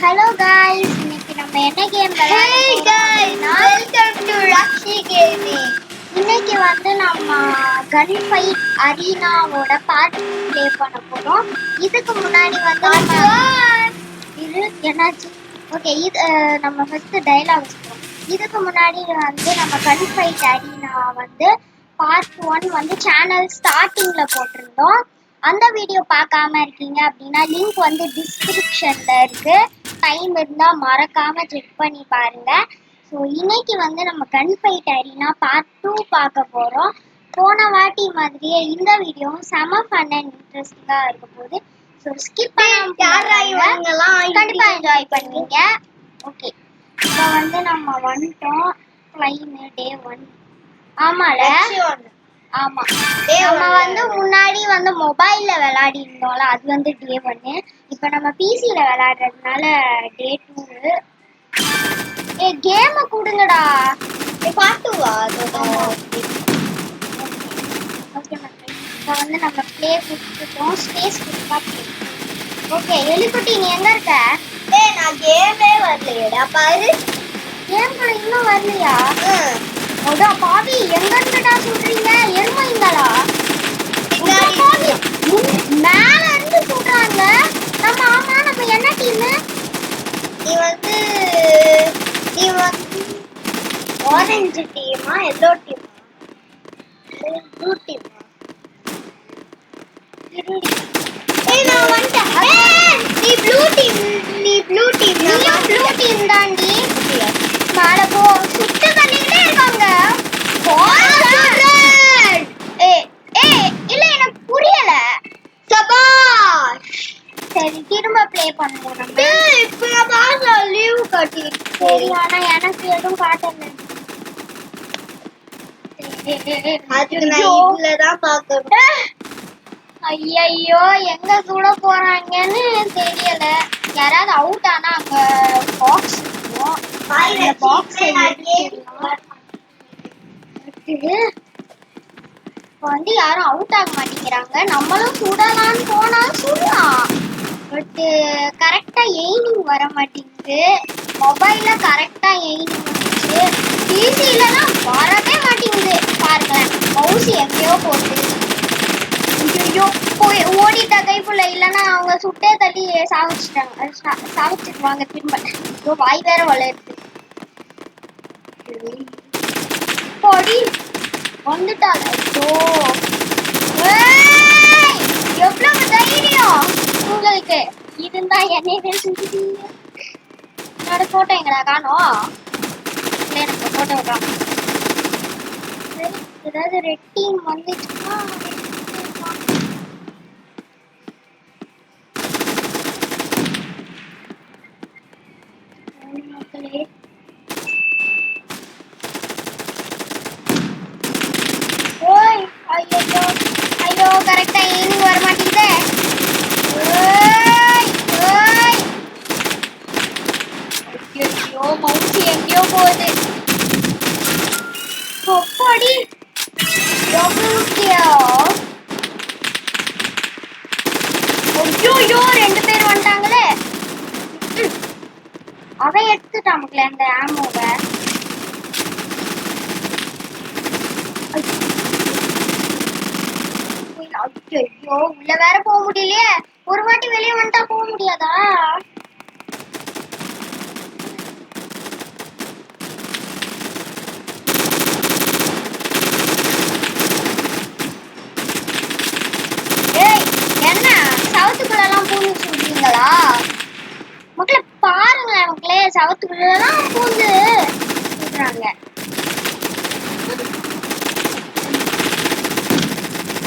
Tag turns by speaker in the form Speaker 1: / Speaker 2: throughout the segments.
Speaker 1: Hello guys, இன்னைக்கு நம்ம என்ன கேம் விளையாட போறோம்னா
Speaker 2: வெல்கம் டு ராக்ஷி கேமிங்.
Speaker 1: இன்னைக்கு வந்து நம்ம கன் ஃபைட் அரீனாவோட பார்ட் ப்ளே பண்ண போறோம். இதுக்கு முன்னாடி வந்து இது என்னாச்சு? ஓகே, இது நம்ம ஃபர்ஸ்ட் டயலாக் வச்சுக்கிறோம். இதுக்கு முன்னாடி வந்து நம்ம கன் ஃபைட் அரீனா வந்து பார்ட் 1 வந்து சேனல் ஸ்டார்டிங்ல போட்டிருந்தோம். அந்த வீடியோ பார்க்காம இருக்கீங்க அப்படின்னா லிங்க் வந்து டிஸ்கிரிப்ஷன்ல இருக்கு. டைம் இருந்தா மறக்காம செக் பண்ணி பாருங்க. ஸோ இன்னைக்கு வந்து நம்ம கன் ஃபைட் அரீனா பார்ட் 2 பார்க்க போறோம். போன வாட்டி மாதிரியே இந்த வீடியோவும் செம ஃபன் அண்ட் இன்ட்ரெஸ்டிங்கா இருக்க போகுது. ஸோ ஸ்கிப் பண்ணாம கண்டிப்பா என்ஜாய் பண்ணுவீங்க. ஓகே, இப்போ வந்து நம்ம வந்துட்டோம். கிளைம் டே 1. ஆமால, ஆமா, நம்ம வந்து முன்னாடி வந்து மொபைல்ல விளையாடி இருந்தோம்ல, அது வந்து டே 1. இப்போ நம்ம பிசில விளையாடுறதுனால டே 2. ஏ கேமை கொடுங்கடா.
Speaker 2: பாட்டுவா
Speaker 1: ஓகே மக்கள், இப்போ வந்து நம்ம ப்ளே கொடுத்துட்டோம். ஸ்பேஸ் கொடுத்தா ப்ளே. ஓகே எலிக்குட்டி, நீ எங்க இருக்க?
Speaker 2: நான் கேமே வரலையேடா பாரு.
Speaker 1: கேம்குள்ள இன்னும் வரலையா? ஓடா பாவி, எங்க இருந்துடா சொல்றீங்க? எருமைங்களா? பாவி மேல இருந்து சொல்றாங்க. ஆமா நம்ம என்ன டீம்?
Speaker 2: நீ வந்து ஆரஞ்சு டீமா எல்லோ டீமா ப்ளூ டீமா? நான் வந்துட்டேன். நீ ப்ளூ டீம்.
Speaker 1: நீயும் ப்ளூ டீம் தாண்டி. மேல போ. சுட்டு தள்ளிக்கிட்டே இருக்காங்க. இல்ல எனக்கு புரியல.
Speaker 2: சபாஷ்.
Speaker 1: சரி திரும்ப ப்ளே பண்ணுவோம் நம்ம.
Speaker 2: இப்போ நான் லீவ் கட்டி.
Speaker 1: சரி, ஆனா எனக்கு எதுவும் காட்டல.
Speaker 2: அதுக்கு நான் இதுலதான் பார்க்கணும்.
Speaker 1: ஐயோ, எங்க சுட போறாங்கன்னு தெரியல. யாராவது அவுட் ஆனா அங்க பாக்ஸ் இருக்கும். அந்த பாக்ஸை இப்போ வந்து யாரும் அவுட் ஆக மாட்டேங்கிறாங்க. நம்மளும் சுடலான்னு போனா சுடலாம், பட் கரெக்டா எய்மிங் வர மாட்டேங்குது. மொபைல்ல கரெக்டா எய்மிங் வந்துச்சு, பிசிலலாம் வரவே மாட்டேங்குது. பாருங்களேன், மவுஸ் எங்கேயோ போட்டு. ஐயோ, போய் ஓடிட்ட கைப்புள்ள. இல்லைன்னா அவங்க சுட்டே தள்ளி சாவிச்சிருவாங்க திரும்ப. ஐயோ, வாய் வேற வளருது. போடி வந்துட்டாங்க. ஐயோ, எவ்வளவு தைரியம் உங்களுக்கு இருந்தா என்னைய செஞ்சுட்டீங்க. என்னோட போட்டோ எங்கடா காணோம்? எனக்கு போட்டோ விடுறான். சரி, ஏதாவது ரெட் டீம் வந்துச்சுன்னா மக்களே. ஓய் ஐயோ கரெக்டா ஏனிங் வர மாட்டேங்குதே. ஐயோ, மவுஸ் எங்கேயோ போகுது. அப்பாடி, ஐயோ 2 பேர் வந்துட்டாங்களே. அவன் எடுத்துட்டான் மக்களே அந்த ஆமோவை. ஐயோ, உள்ள வேற போக முடியலையே. ஒரு வாட்டி வெளியே வந்துட்டா போக முடியாதா? என்ன சவத்துக்குள்ளெல்லாம் பூந்து சொல்றீங்களா மக்களே? பாருங்களேன் மக்களே, சவத்துக்குள்ளெல்லாம் பூந்து சொல்றாங்க.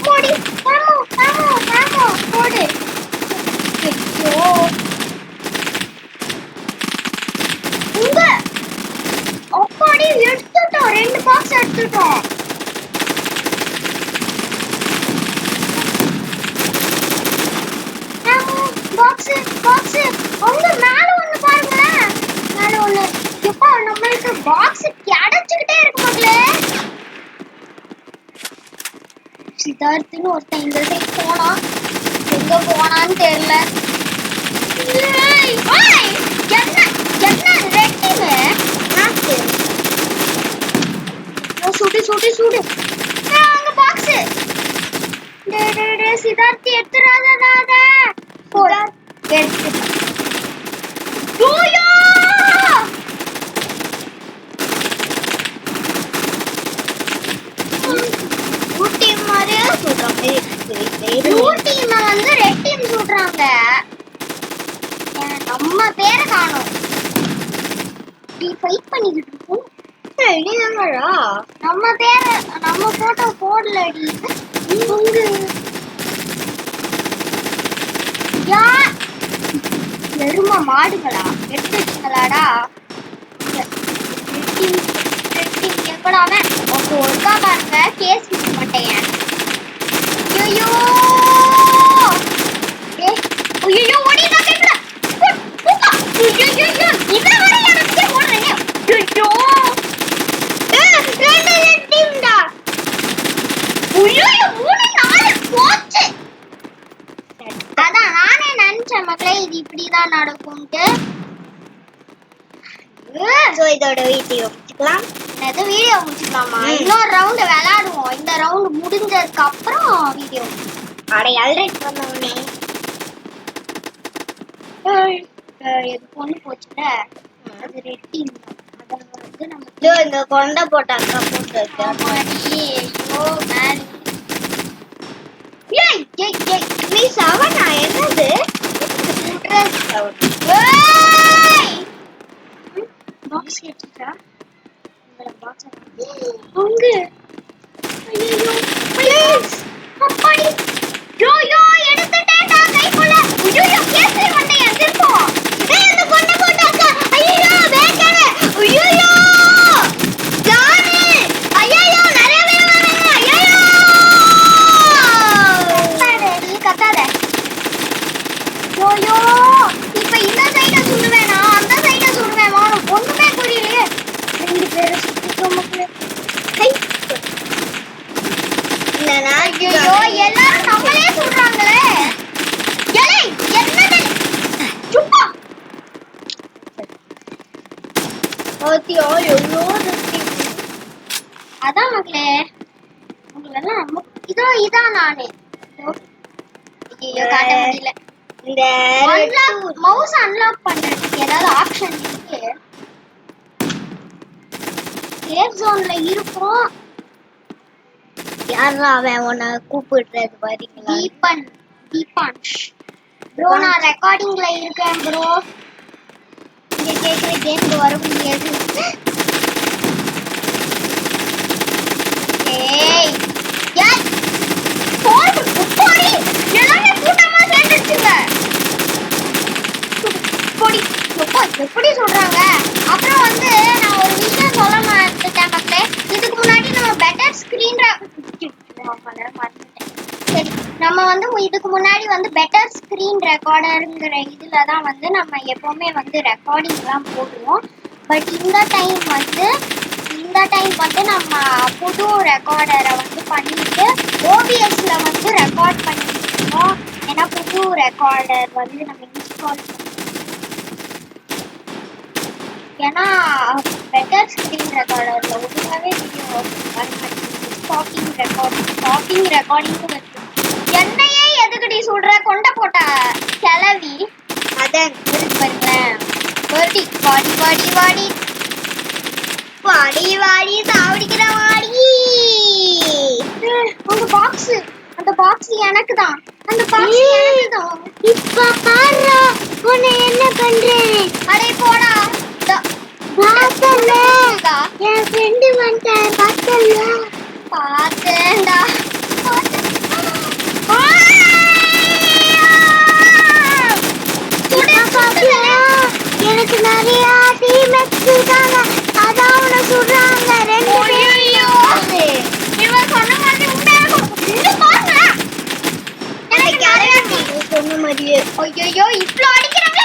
Speaker 1: போடி, போடு. ஐயோ, உங்க அப்பாடி எடுத்துட்டோம். 2 பாக்ஸ் எடுத்துட்டோம். பாக்ஸ் அவங்க மேல ஒண்ணு பாருங்களேன். மேல ஒண்ணு. எப்பா, நம்மளுக்கு பாக்ஸ் கிடைச்சுக்கிட்டே இருக்கு மக்களே. சித்தார்த்துன்னு ஒருத்தன் இந்த சைட் போனா, எங்க போனான்னு தெரியல. விடு. அங்க பாக்ஸ். சிதார்த்தி எடுத்துறாத. போடா. எடுத்து. யோயோ!
Speaker 2: டீம் மாதிரியா சொல்றாங்க.
Speaker 1: ப்ளூ டீம் வந்து ரெட் டீம் சொல்றாங்க. நம்ம பேரை காணோம். நீ ஃபைட் பண்ணிக்கிட்டு இருக்கோம்.
Speaker 2: என்னங்கடா
Speaker 1: நம்ம பேரை நம்ம போட்டோ போடலடி. உங்க யா எரும மாடுகளா எடுத்துட்டீங்களாடா? எங்கடா அவன்? ஓகே ஒருக்கா பாருங்க கேஸ் விட மாட்டேன். ஐயோ ஐயோ ஓடிடா கேட்கல. ஐயோ இவன் வர எனக்கு ஓடுறேன். ஐயோ
Speaker 2: ரெண்டு டீம்டா.
Speaker 1: ஐயோ 3 4 போச்சு. அதான் நானே நினைச்சேன் மக்களே இது இப்படிதான் நடக்கும்ட்டு.
Speaker 2: சோ இதோட வீடியோ முடிச்சுக்கலாம்.
Speaker 1: இந்த வீடியோ முடிச்சுக்கலாமா? இன்னொரு ரவுண்ட் விளையாடுவோம். இந்த ரவுண்ட் முடிஞ்சதுக்கு அப்புறம் வீடியோ.
Speaker 2: அடே ஆல்ரெடி பண்ணவனே.
Speaker 1: இது பொண்ணு போச்சுல அது ரெட் டீம். அத வந்து நம்ம
Speaker 2: இந்த கொண்ட போட்டாக்கா போட்டு
Speaker 1: ஆமாடி. ஐயோ மேன். ஏய் ஏய் ஏய்
Speaker 2: நீ சவனா என்னது?
Speaker 1: ஏய் பாக்ஸ் எடுத்துட்டா. இந்த பாக்ஸ் அங்க. ஐயோ ப்ளீஸ் அப்பாடி. யோ எடுத்துட்டேன்டா கைக்குள்ள. ஐயோ கேஸ்ல வந்தேன் திருப்போ.
Speaker 2: ஏய் அந்த கொண்ட போட்டாக்கா. ஐயோ வேட்டனே. ஐயோ ஜானி. ஐயோ நிறைய பேர் வராங்க. ஐயோ
Speaker 1: கத்தாத. யோ இப்ப இந்த சைட சுடுவேனா அந்த சைட சுடுவேனா ஒண்ணுமே புரியலையே. 2 பேரும் சுத்திட்டோம் மக்களே. ஹை
Speaker 2: இல்லனா
Speaker 1: ஐயோ எல்லாரும் நம்மளே சுடுறாங்களே. ஏய் என்னது சுப்பா.
Speaker 2: ஓத்தியோ எவ்வளோ
Speaker 1: அதான் மக்களே உங்களெல்லாம் இதான் நானு. ஐயோ காட்ட முடியல.
Speaker 2: இந்த
Speaker 1: மவுஸ் அன்லாக் பண்றதுக்கு ஏதாவது ஆப்ஷன் இருக்கு? சேஃப் ஜோன்ல இருக்கும்.
Speaker 2: யாரா அவன் உன்னை கூப்பிடுறது பாத்தீங்களா?
Speaker 1: தீபான் ப்ரோ நான் ரெக்கார்டிங்ல இருக்கேன் ப்ரோ. இங்க கேக்குற கேம்க்கு வர முடியாது. ஏய் ஏய் போடு போடி எல்லாமே கூட்டமா சேர்ந்துச்சுங்க. போடி எப்படி சொல்றாங்க. அப்புறம் வந்து நான் ஒரு விஷயம் சொல்ல மாட்டேன் மக்களே. இதுக்கு முன்னாடி நம்ம பெட்டர் ஸ்கிரீன் சரி நம்ம வந்து இதுக்கு முன்னாடி வந்து பெட்டர் ஸ்கிரீன் ரெக்கார்டருங்கிற இதுல தான் வந்து நம்ம எப்பவுமே வந்து ரெக்கார்டிங்லாம் போடுவோம். பட் இந்த டைம் வந்து நம்ம புது ரெக்கார்டரை வந்து பண்ணிட்டு ஓபிஎஸ்ல வந்து ரெக்கார்ட் பண்ணிருக்கோம். ஏன்னா புது ரெக்கார்டர் வந்து நம்ம இன்ஸ்டால் ஏன்னா பெட்டர் ஸ்கிரீன் ரெக்கார்டர்ல ஒழுங்காவே வீடியோ வர மாட்டேங்குது. ஸ்டாப்பிங் ரெக்கார்டிங் வச்சு என்னையே எதுக்குடி சொல்ற கொண்ட போட்டா கிளவி.
Speaker 2: அதான்
Speaker 1: பாருங்களேன் வாடி வாடி வாடி வாடி
Speaker 2: வாடி வாடி சாவடிக்கிற வாடி.
Speaker 1: அந்த பாக்ஸ் எனக்கு தான். அந்த பாக்ஸ் எனக்கு தான்.
Speaker 2: இப்ப பாரு உன்னை என்ன பண்றேன்.
Speaker 1: அடே போடா.
Speaker 2: பார்த்தல என் ஃப்ரெண்ட் வந்துட்டான்.
Speaker 1: பார்த்தேன்டா.
Speaker 2: எனக்கு நிறைய டீம்மேட்ஸ் இருக்காங்க. அதான் உன்னை சொல்றாங்க. 2 பேர்
Speaker 1: இவன் சொன்ன மாதிரி உண்மையாக இன்னும் பாருங்க. எனக்கு நிறைய
Speaker 2: சொன்ன மாதிரியே.
Speaker 1: ஐயோ இவ்ளோ அடிக்கிறாங்க.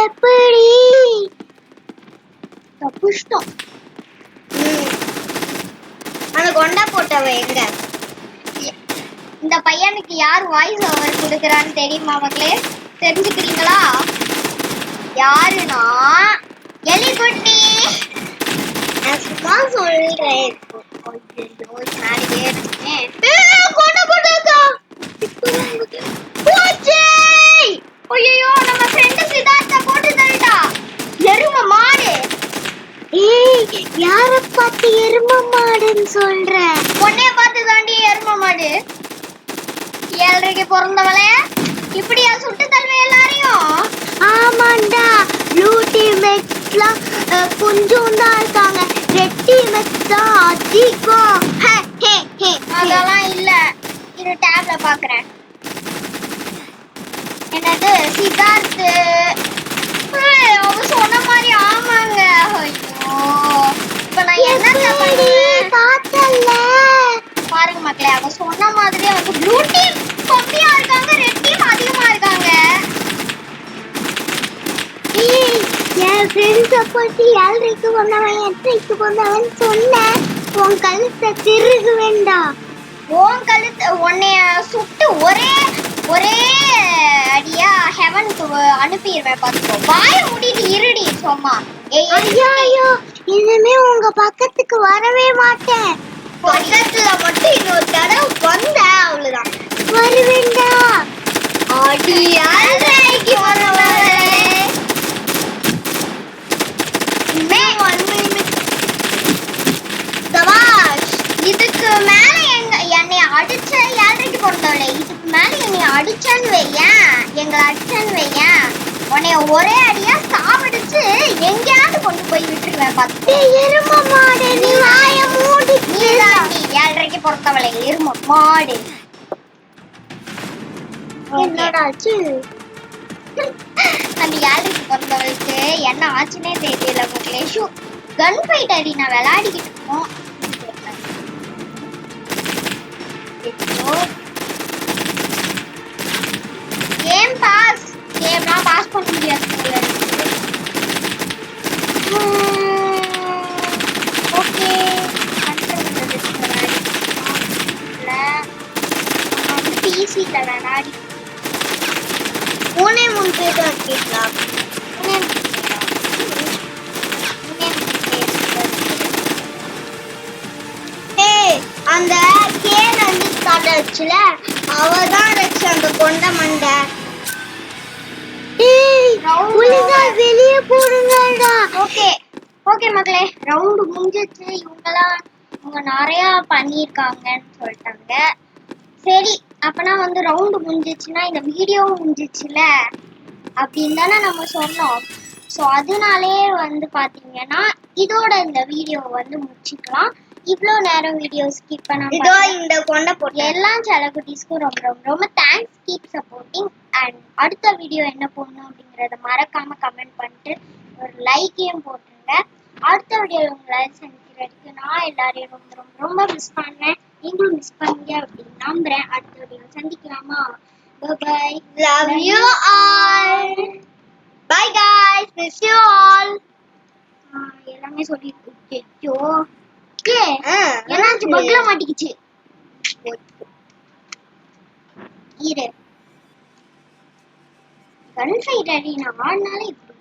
Speaker 2: எப்படி
Speaker 1: தப்புஷ்டம்.
Speaker 2: அந்த கொண்டா போட்டவ எங்க?
Speaker 1: இந்த பையனுக்கு யார் வாய்ஸ் ஓவர் கொடுக்கறான்னு தெரியுமா மக்களே? தெரிஞ்சுக்கிறீங்களா? யாருன்னா எலிகுட்டி.
Speaker 2: நான் சும்மா சொல்றேன்.
Speaker 1: ஐயோ மேலே ஏறுமே.
Speaker 2: கொண்டு போட்டாக்கா. போச்சே.
Speaker 1: ஐயோ நம்ம ஃப்ரெண்ட் சித்தார்த்த போட்டு தள்ளிட்டா. எரும மாடு.
Speaker 2: ஏய் யார பார்த்து எரும மாடுன்னு சொல்ற?
Speaker 1: உன்னைய பார்த்து தாண்டி எரும மாடு. 7:30க்கு பிறந்தவளே இப்படியா சுட்டு தள்ளுவே எல்லாரையும்?
Speaker 2: ஆமாண்டா. ப்ளூ டீம்மேட்ஸ்லாம் கொஞ்சம் தான் இருக்காங்க. ரெட் டீம்மேட்ஸ் தான் அதிகம். ஹே ஹே ஹே.
Speaker 1: அதெல்லாம் இல்ல. இரு டேப்ல பாக்குறேன். என்னது சித்தார்த்? அவ சொன்ன மாதிரி ஆமாங்க. ஐயோ இப்ப நான் என்ன பண்ணுவேன்?
Speaker 2: பார்த்தல்ல.
Speaker 1: பாருங்க மக்களே, அவ சொன்ன மாதிரியே வந்து ப்ளூ டீம் கம்மியா இருக்காங்க, ரெட் டீம் அதிகமா இருக்காங்க.
Speaker 2: ஏய் என் ஃப்ரெண்ட்ஸ பத்தி 7:30க்கு வந்தவன் 8:30க்கு வந்தவன் சொன்னேன். உன் கழுத்தை திருகு வேண்டாம்.
Speaker 1: உன் கழுத்து உன்னைய சுட்டு ஒரே ஒரே அடியா ஹெவனுக்கு அனுப்பிடுவேன் பார்த்துக்கோ. வாய மூடிட்டு இருடி சும்மா.
Speaker 2: ஐயோ இனிமே உங்க பக்கத்துக்கு வரவே மாட்டேன்.
Speaker 1: பக்கத்துல மட்டும் இன்னொரு தடவை வந்த அவ்வளவுதான்.
Speaker 2: வருவேண்டா.
Speaker 1: அடி 7:30க்கு வந்தவளே. இனிமே வந்து சபாஷ். இதுக்கு மேல என்னை அடிச்ச 7:30க்கு பிறந்தவளே, இதுக்கு மேல என்னை அடிச்சேன்னு வையேன், எங்களை அடிச்சேன்னு வையேன், உன்னைய ஒரே அடியா சாவடிச்சு எங்கேயாவது கொண்டு போய் விட்டுருவேன் பார்த்து.
Speaker 2: எரும மாடு நீ வாய மூடி.
Speaker 1: நீ 7:30க்கு பிறந்தவளே எரும மாடு.
Speaker 2: என்னடாச்சு?
Speaker 1: அந்த 7:30க்கு பிறந்தவளுக்கு என்ன ஆச்சுன்னே தெரியல மக்களே. கன் ஃபைட் அடி நான் விளையாடிக்கிட்டு இருக்கோம். Game pass. கேம்லாம் பாஸ் பண்ண முடியாது போல இருக்கு. ஓகே பிசில விளையாடி
Speaker 2: மூணே 3 பேர் தான் இருக்கீங்களா? ஏய் அந்த கேன் வந்து காட்டச்சுல அவதான் வச்சு அந்த கொண்ட மண்டை. ஏய் ஒழுங்கா வெளிய போடுங்கடா.
Speaker 1: ஓகே ஓகே மக்களே, ரவுண்டு முடிஞ்சிச்சு. இவங்க நிறைய பண்ணியிருக்காங்கன்னு சொல்லிட்டாங்க. சரி அப்பனா வந்து ரவுண்டு முடிஞ்சிச்சுன்னா இந்த வீடியோவும் முடிஞ்சிச்சுல அப்படின்னு தானே நம்ம சொன்னோம். ஸோ அதனாலே வந்து பார்த்தீங்கன்னா இதோட இந்த வீடியோ வந்து முடிச்சுக்கலாம். இவ்வளோ நேரம் வீடியோ ஸ்கிப்
Speaker 2: இதோ
Speaker 1: பண்ணாம
Speaker 2: இந்த கொண்டை போட்டு
Speaker 1: எல்லா செலகுட்டிஸ்க்கும் ரொம்ப ரொம்ப ரொம்ப தேங்க்ஸ். Keep supporting. அண்ட் அடுத்த வீடியோ என்ன போடணும் அப்படிங்கிறத மறக்காம கமெண்ட் பண்ணிட்டு ஒரு லைக்கையும் போட்டுருங்க. அடுத்த வீடியோ உங்களை சந்திக்கிறதுக்கு நான் எல்லாரையும் ரொம்ப ரொம்ப ரொம்ப மிஸ் பண்ணேன். நீங்களும் மிஸ் பண்ணீங்க அப்படின்னு நம்புறேன். அடுத்த வீடியோ சந்திக்கலாமா? Bye.
Speaker 2: love you all. Bye guys, miss you all.
Speaker 1: எல்லாமே சொல்லிருக்கு. ஐயோ என்னாச்சு? பக்ல மாட்டிக்கிச்சு. இரு கன் ஃபைட் அடி நான் ஆடினாலே இப்படி.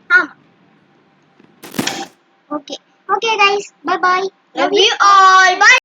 Speaker 1: ஆமா okay okay guys, bye bye.
Speaker 2: Love you all. Bye.